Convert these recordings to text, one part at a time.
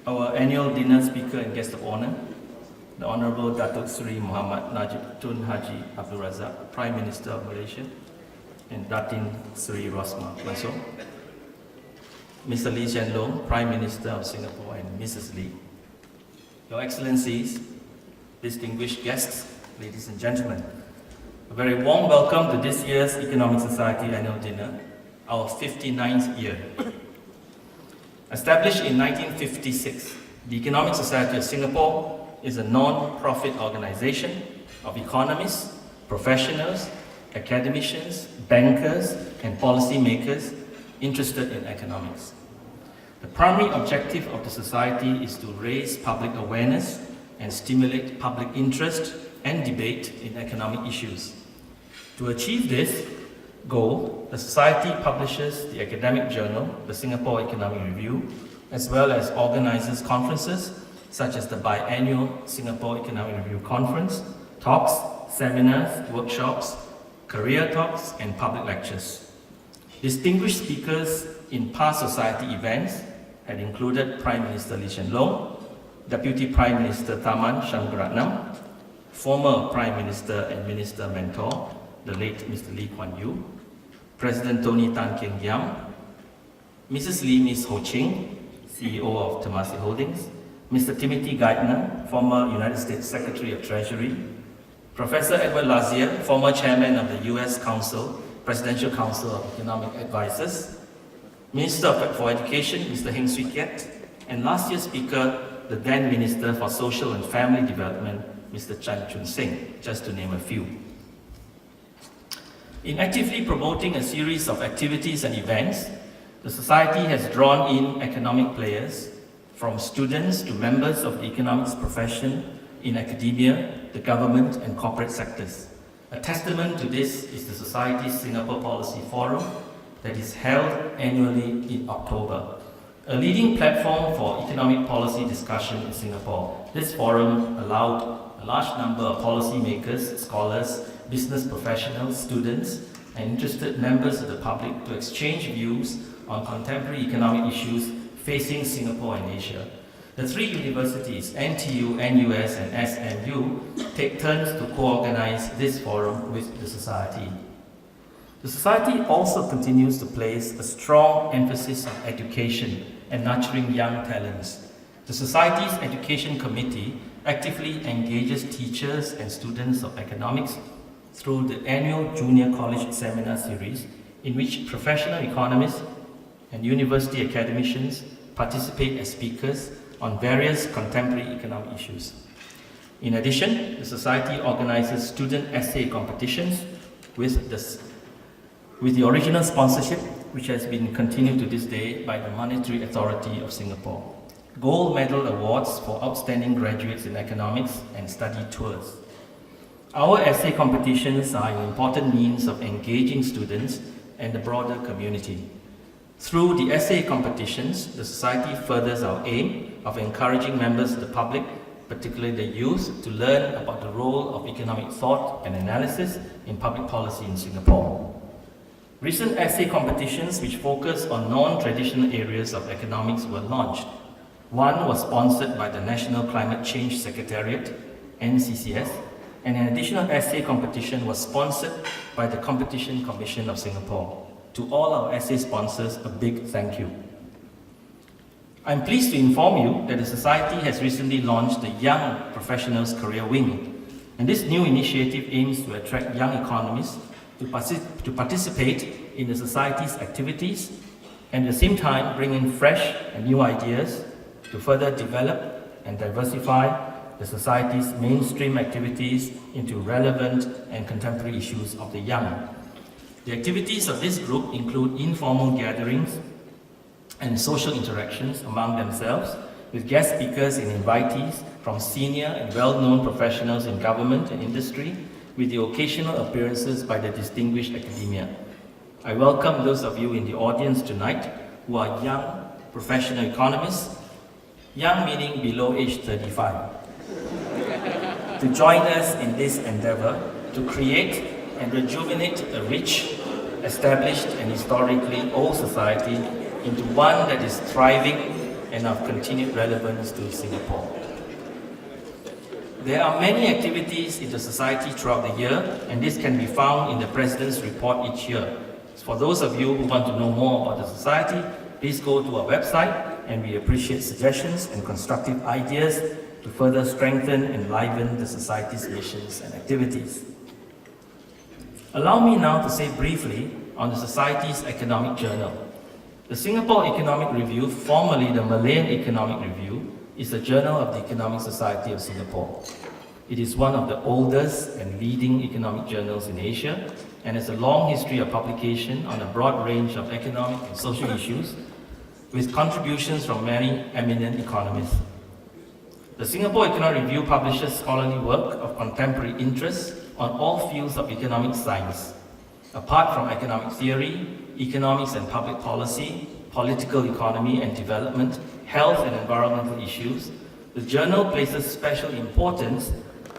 Our annual dinner speaker and guest of honor, the Honorable Datuk Seri Muhammad Najib Tun Haji Abdul Razak, Prime Minister of Malaysia, and Datin Seri Rosmah Mansor, Mr. Lee Hsien Loong, Prime Minister of Singapore, and Mrs. Lee. Your Excellencies, distinguished guests, ladies and gentlemen, a very warm welcome to this year's Economic Society Annual Dinner, our 59th year. Established in 1956, the Economic Society of Singapore is a non-profit organization of economists, professionals, academicians, bankers, and policymakers interested in economics. The primary objective of the society is to raise public awareness and stimulate public interest and debate in economic issues. To achieve this goal, the Society publishes the academic journal, the Singapore Economic Review, as well as organizes conferences such as the biannual Singapore Economic Review Conference, talks, seminars, workshops, career talks, and public lectures. Distinguished speakers in past Society events had included Prime Minister Lee Hsien Loong, Deputy Prime Minister Tharman Shanmugaratnam, former Prime Minister and Minister Mentor, the late Mr. Lee Kuan Yew, President Tony Tan Keng Yam, Mrs. Lee Ms. Ho Ching, CEO of Temasek Holdings, Mr. Timothy Geithner, former United States Secretary of Treasury, Professor Edward Lazier, former Chairman of the US Presidential Council of Economic Advisors, Minister for Education, Mr. Heng Swee Keat, and last year's speaker, the then Minister for Social and Family Development, Mr. Chan Chun Sing, just to name a few. In actively promoting a series of activities and events, the Society has drawn in economic players, from students to members of the economics profession in academia, the government and corporate sectors. A testament to this is the Society's Singapore Policy Forum that is held annually in October. A leading platform for economic policy discussion in Singapore, this forum allowed a large number of policymakers, scholars, business professionals, students, and interested members of the public to exchange views on contemporary economic issues facing Singapore and Asia. The three universities, NTU, NUS, and SMU, take turns to co-organize this forum with the Society. The Society also continues to place a strong emphasis on education and nurturing young talents. The Society's Education Committee actively engages teachers and students of economics through the annual Junior College Seminar Series, in which professional economists and university academicians participate as speakers on various contemporary economic issues. In addition, the Society organizes student essay competitions with the original sponsorship, which has been continued to this day by the Monetary Authority of Singapore. Gold medal awards for outstanding graduates in economics and study tours. Our essay competitions are an important means of engaging students and the broader community. Through the essay competitions, the Society furthers our aim of encouraging members of the public, particularly the youth, to learn about the role of economic thought and analysis in public policy in Singapore. Recent essay competitions which focus on non-traditional areas of economics were launched. One was sponsored by the National Climate Change Secretariat, NCCS, and an additional essay competition was sponsored by the Competition Commission of Singapore. To all our essay sponsors, a big thank you. I'm pleased to inform you that the Society has recently launched the Young Professionals Career Wing, and this new initiative aims to attract young economists to participate in the Society's activities and at the same time bring in fresh and new ideas to further develop and diversify the Society's mainstream activities into relevant and contemporary issues of the young. The activities of this group include informal gatherings and social interactions among themselves with guest speakers and invitees from senior and well-known professionals in government and industry, with the occasional appearances by the distinguished academia. I welcome those of you in the audience tonight who are young professional economists, young meaning below age 35, to join us in this endeavor to create and rejuvenate a rich, established and historically old society into one that is thriving and of continued relevance to Singapore. There are many activities in the society throughout the year, and this can be found in the President's report each year. For those of you who want to know more about the society, please go to our website, and we appreciate suggestions and constructive ideas to further strengthen and enliven the society's missions and activities. Allow me now to say briefly on the Society's Economic Journal. The Singapore Economic Review, formerly the Malayan Economic Review, is a journal of the Economic Society of Singapore. It is one of the oldest and leading economic journals in Asia, and has a long history of publication on a broad range of economic and social issues, with contributions from many eminent economists. The Singapore Economic Review publishes scholarly work of contemporary interest on all fields of economic science. Apart from economic theory, economics and public policy, political economy and development, health and environmental issues, the journal places special importance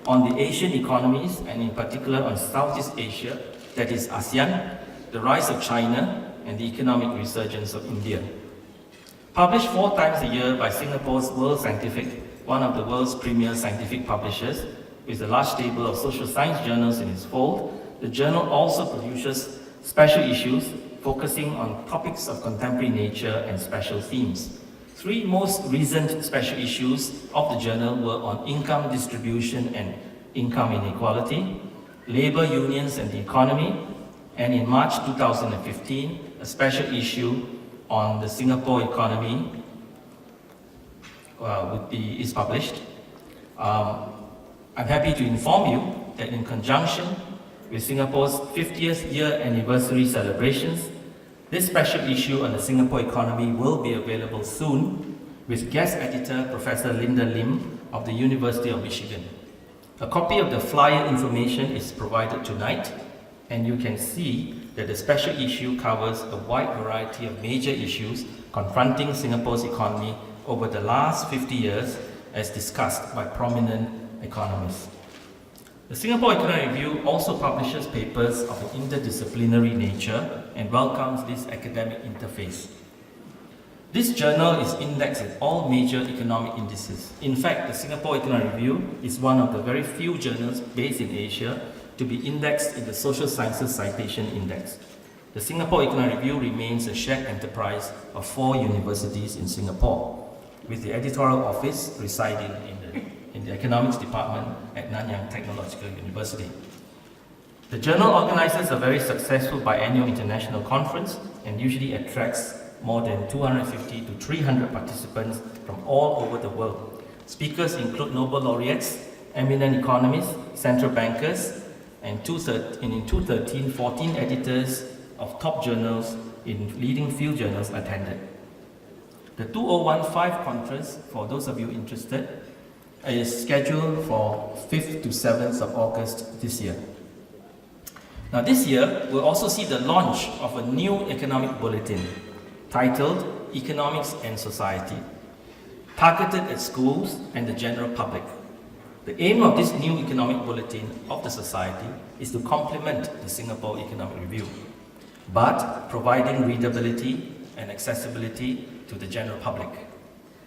on the Asian economies, and in particular on Southeast Asia, that is ASEAN, the rise of China, and the economic resurgence of India. Published 4 times a year by Singapore's World Scientific, one of the world's premier scientific publishers, with a large stable of social science journals in its fold, the journal also produces special issues focusing on topics of contemporary nature and special themes. 3 most recent special issues of the journal were on income distribution and income inequality, labor unions and the economy, and in March 2015, a special issue on the Singapore economy is published. I'm happy to inform you that in conjunction with Singapore's 50th year anniversary celebrations, this special issue on the Singapore economy will be available soon, with guest editor Professor Linda Lim of the University of Michigan. A copy of the flyer information is provided tonight, and you can see that the special issue covers a wide variety of major issues confronting Singapore's economy over the last 50 years, as discussed by prominent economists. The Singapore Economic Review also publishes papers of an interdisciplinary nature and welcomes this academic interface. This journal is indexed at all major economic indices. In fact, the Singapore Economic Review is one of the very few journals based in Asia to be indexed in the Social Sciences Citation Index. The Singapore Economic Review remains a shared enterprise of 4 universities in Singapore, with the editorial office residing in the economics department at Nanyang Technological University. The journal organizes a very successful biannual international conference and usually attracts more than 250 to 300 participants from all over the world. Speakers include Nobel laureates, eminent economists, central bankers, and in 2013, 14 editors of top journals in leading field journals attended. The 2015 conference, for those of you interested, is scheduled for 5th to 7th of August this year. Now this year, we'll also see the launch of a new economic bulletin titled Economics and Society, targeted at schools and the general public. The aim of this new economic bulletin of the society is to complement the Singapore Economic Review, but providing readability and accessibility to the general public,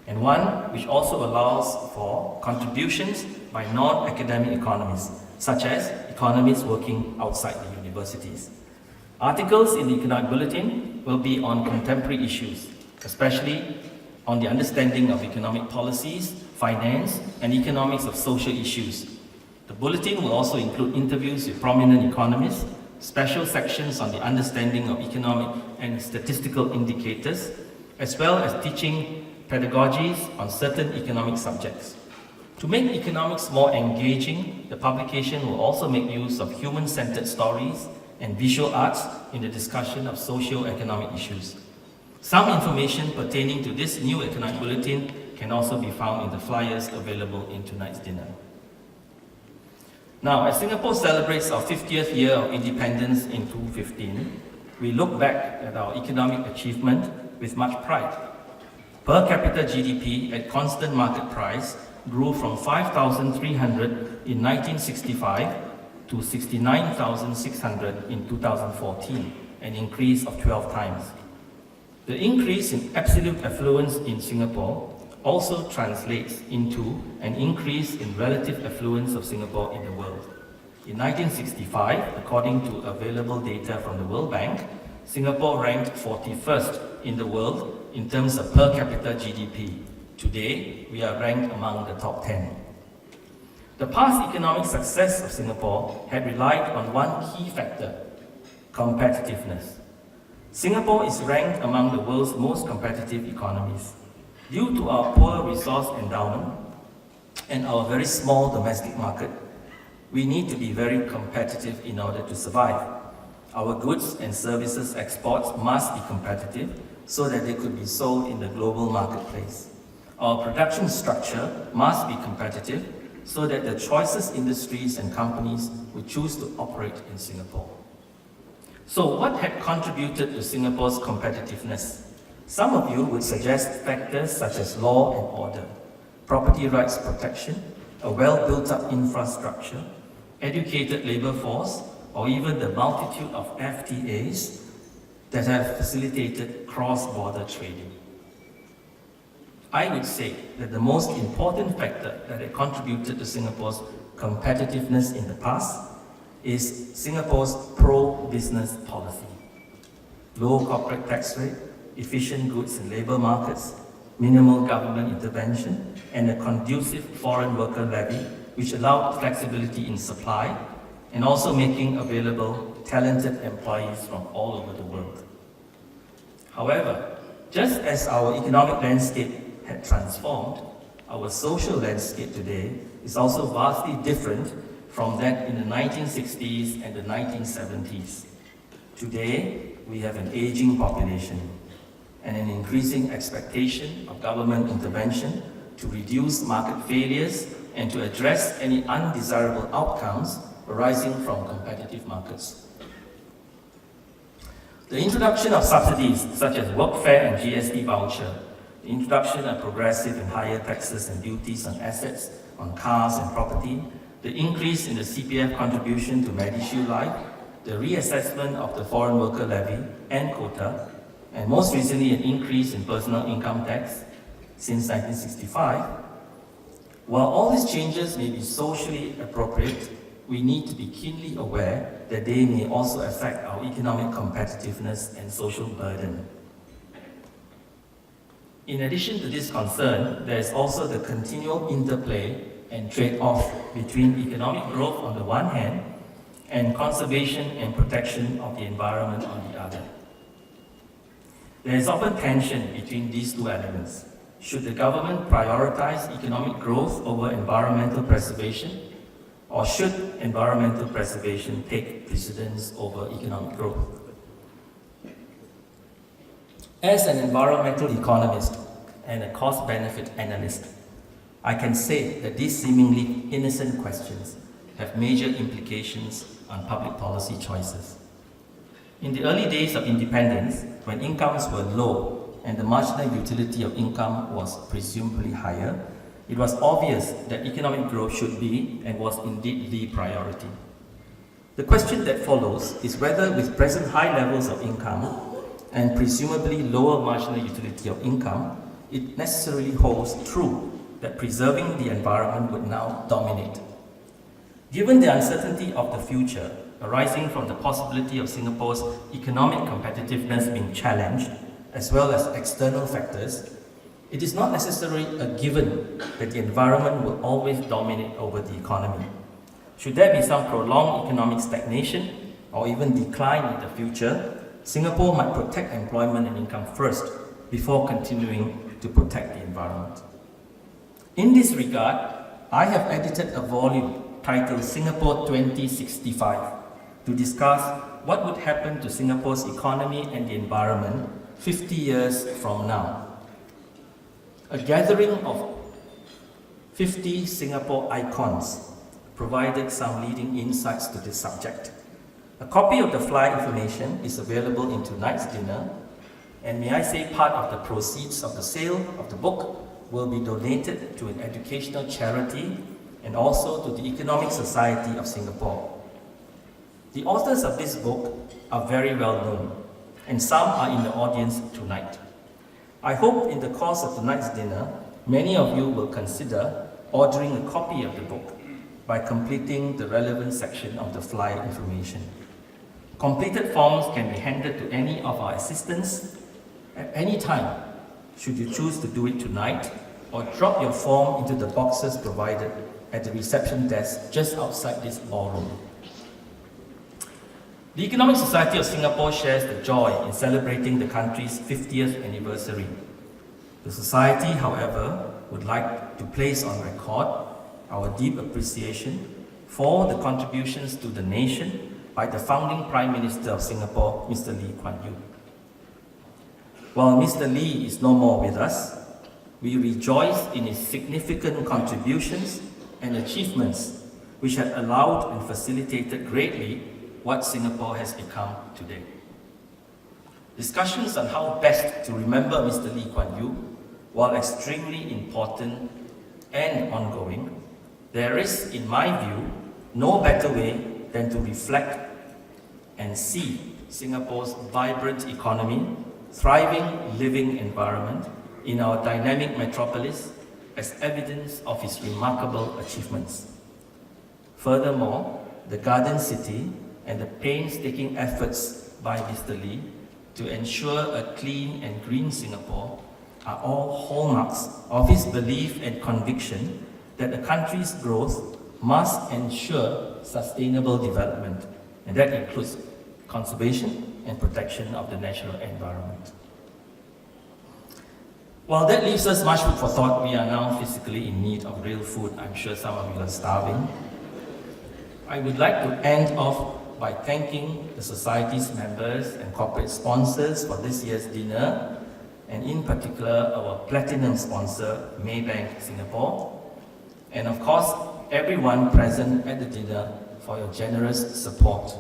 and one which also allows for contributions by non-academic economists, such as economists working outside the universities. Articles in the Economic Bulletin will be on contemporary issues, especially on the understanding of economic policies, finance, and economics of social issues. The bulletin will also include interviews with prominent economists, special sections on the understanding of economic and statistical indicators, as well as teaching pedagogies on certain economic subjects. To make economics more engaging, the publication will also make use of human-centered stories and visual arts in the discussion of socio-economic issues. Some information pertaining to this new economic bulletin can also be found in the flyers available in tonight's dinner. Now, as Singapore celebrates our 50th year of independence in 2015, we look back at our economic achievement with much pride. Per capita GDP at constant market price grew from 5,300 in 1965 to 69,600 in 2014, an increase of 12 times. The increase in absolute affluence in Singapore also translates into an increase in relative affluence of Singapore in the world. In 1965, according to available data from the World Bank, Singapore ranked 41st in the world in terms of per capita GDP. Today, we are ranked among the top 10. The past economic success of Singapore had relied on one key factor: competitiveness. Singapore is ranked among the world's most competitive economies. Due to our poor resource endowment and our very small domestic market, we need to be very competitive in order to survive. Our goods and services exports must be competitive so that they could be sold in the global marketplace. Our production structure must be competitive so that the choicest industries and companies would choose to operate in Singapore. So what had contributed to Singapore's competitiveness? Some of you would suggest factors such as law and order, property rights protection, a well-built-up infrastructure, educated labor force, or even the multitude of FTAs that have facilitated cross-border trading. I would say that the most important factor that had contributed to Singapore's competitiveness in the past is Singapore's pro-business policy. Low corporate tax rate, efficient goods and labour markets, minimal government intervention, and a conducive foreign worker levy which allowed flexibility in supply and also making available talented employees from all over the world. However, just as our economic landscape had transformed, our social landscape today is also vastly different from that in the 1960s and the 1970s. Today, we have an aging population and an increasing expectation of government intervention to reduce market failures and to address any undesirable outcomes arising from competitive markets. The introduction of subsidies such as workfare and GST voucher, the introduction of progressive and higher taxes and duties on assets, on cars and property, the increase in the CPF contribution to MediShield Life, the reassessment of the foreign worker levy and quota, and most recently an increase in personal income tax since 1965. While all these changes may be socially appropriate, we need to be keenly aware that they may also affect our economic competitiveness and social burden. In addition to this concern, there is also the continual interplay and trade-off between economic growth on the one hand and conservation and protection of the environment on the other. There is often tension between these two elements. Should the government prioritize economic growth over environmental preservation, or should environmental preservation take precedence over economic growth? As an environmental economist and a cost-benefit analyst, I can say that these seemingly innocent questions have major implications on public policy choices. In the early days of independence, when incomes were low and the marginal utility of income was presumably higher, it was obvious that economic growth should be and was indeed the priority. The question that follows is whether with present high levels of income and presumably lower marginal utility of income, it necessarily holds true that preserving the environment would now dominate. Given the uncertainty of the future arising from the possibility of Singapore's economic competitiveness being challenged, as well as external factors, it is not necessarily a given that the environment will always dominate over the economy. Should there be some prolonged economic stagnation or even decline in the future, Singapore might protect employment and income first before continuing to protect the environment. In this regard, I have edited a volume titled Singapore 2065 to discuss what would happen to Singapore's economy and the environment 50 years from now. A gathering of 50 Singapore icons provided some leading insights to this subject. A copy of the flyer information is available in tonight's dinner, and may I say part of the proceeds of the sale of the book will be donated to an educational charity and also to the Economic Society of Singapore. The authors of this book are very well known. and some are in the audience tonight. I hope in the course of tonight's dinner, many of you will consider ordering a copy of the book by completing the relevant section of the flyer information. Completed forms can be handed to any of our assistants at any time, should you choose to do it tonight, or drop your form into the boxes provided at the reception desk just outside this ballroom. The Economic Society of Singapore shares the joy in celebrating the country's 50th anniversary. The Society, however, would like to place on record our deep appreciation for the contributions to the nation by the founding Prime Minister of Singapore, Mr. Lee Kuan Yew. While Mr. Lee is no more with us, we rejoice in his significant contributions and achievements which have allowed and facilitated greatly what Singapore has become today. Discussions on how best to remember Mr. Lee Kuan Yew, while extremely important and ongoing, there is, in my view, no better way than to reflect and see Singapore's vibrant economy, thriving living environment in our dynamic metropolis as evidence of his remarkable achievements. Furthermore, the Garden City and the painstaking efforts by Mr. Lee to ensure a clean and green Singapore are all hallmarks of his belief and conviction that a country's growth must ensure sustainable development, and that includes conservation and protection of the natural environment. While that leaves us much food for thought, we are now physically in need of real food. I'm sure some of you are starving. I would like to end off by thanking the Society's members and corporate sponsors for this year's dinner, and in particular our platinum sponsor, Maybank Singapore, and of course everyone present at the dinner for your generous support.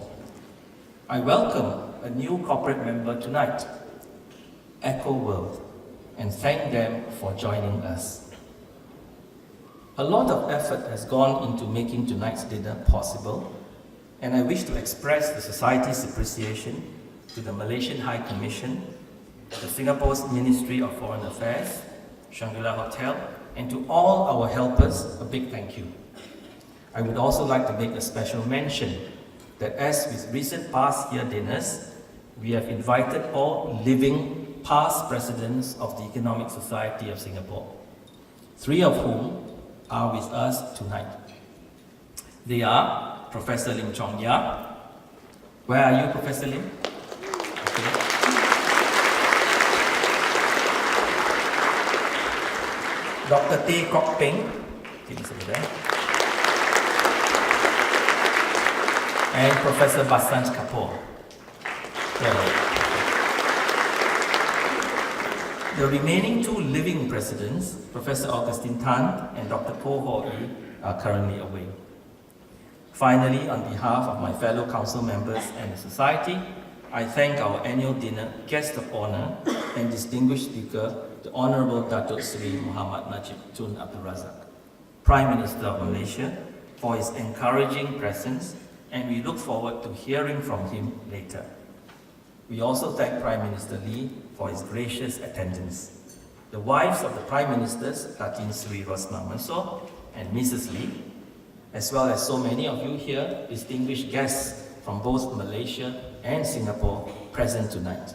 I welcome a new corporate member tonight, Echo World, and thank them for joining us. A lot of effort has gone into making tonight's dinner possible, and I wish to express the Society's appreciation to the Malaysian High Commission, the Singapore's Ministry of Foreign Affairs, Shangri-La Hotel, and to all our helpers, a big thank you. I would also like to make a special mention that as with recent past year dinners, we have invited all living past presidents of the Economic Society of Singapore, 3 of whom are with us tonight. They are Professor Lim Chong Yap. Where are you, Professor Lim? Okay. Dr. Teh Kok Peng, he's over there. And Professor Basant Kapoor. The remaining 2 living presidents, Professor Augustine Tan and Dr. Po Ho Ee, are currently away. Finally, on behalf of my fellow council members and the Society, I thank our annual dinner guest of honor and distinguished speaker, the Honorable Datuk Seri Muhammad Najib Tun Abdul Razak, Prime Minister of Malaysia, for his encouraging presence, and we look forward to hearing from him later. We also thank Prime Minister Lee for his gracious attendance. The wives of the Prime Ministers, Datin Sri Rosmah Mansor and Mrs. Lee, as well as so many of you here, distinguished guests from both Malaysia and Singapore present tonight.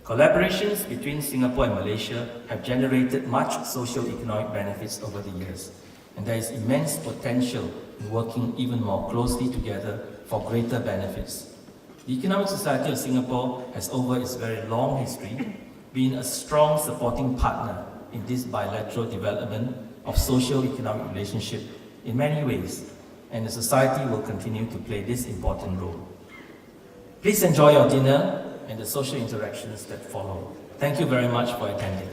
Collaborations between Singapore and Malaysia have generated much socio-economic benefits over the years, and there is immense potential in working even more closely together for greater benefits. The Economic Society of Singapore has, over its very long history, been a strong supporting partner in this bilateral development of socio-economic relationship in many ways, and the Society will continue to play this important role. Please enjoy your dinner and the social interactions that follow. Thank you very much for attending.